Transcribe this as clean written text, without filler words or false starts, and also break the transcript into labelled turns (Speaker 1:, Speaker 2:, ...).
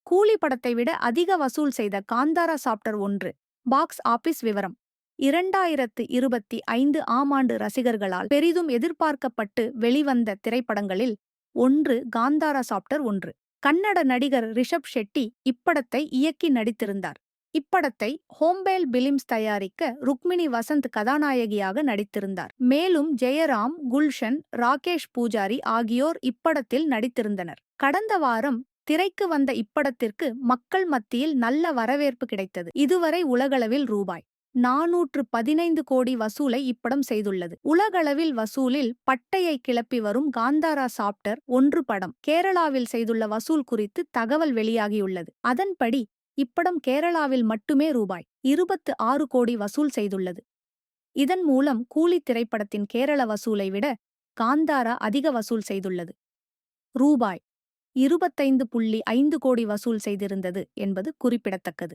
Speaker 1: கூலி படத்தை விட அதிக வசூல் செய்த காந்தாரா சாப்டர் 1 பாக்ஸ் ஆபீஸ் விவரம். 2025 ஆம் ஆண்டு ரசிகர்களால் பெரிதும் எதிர்பார்க்கப்பட்டு வெளிவந்த திரைப்படங்களில் ஒன்று காந்தாரா சாப்டர் 1. கன்னட நடிகர் ரிஷப் ஷெட்டி இப்படத்தை இயக்கி நடித்திருந்தார். இப்படத்தை ஹோம்பேல் பிலிம்ஸ் தயாரிக்க ருக்மிணி வசந்த் கதாநாயகியாக நடித்திருந்தார். மேலும் ஜெயராம், குல்ஷன், ராகேஷ் பூஜாரி ஆகியோர் இப்படத்தில் நடித்திருந்தனர். கடந்த வாரம் திரைக்கு வந்த இப்படத்திற்கு மக்கள் மத்தியில் நல்ல வரவேற்பு கிடைத்தது. இதுவரை உலகளவில் ரூபாய் 415 கோடி வசூலை இப்படம் செய்துள்ளது. உலகளவில் வசூலில் பட்டையை கிளப்பி வரும் காந்தாரா சாப்டர் 1 படம் கேரளாவில் செய்துள்ள வசூல் குறித்து தகவல் வெளியாகியுள்ளது. அதன்படி இப்படம் கேரளாவில் மட்டுமே ரூபாய் 26 கோடி வசூல் செய்துள்ளது. இதன் மூலம் கூலி திரைப்படத்தின் கேரள வசூலை விட காந்தாரா அதிக வசூல் செய்துள்ளது. ரூபாய் 25.5 கோடி வசூல் செய்திருந்தது என்பது குறிப்பிடத்தக்கது.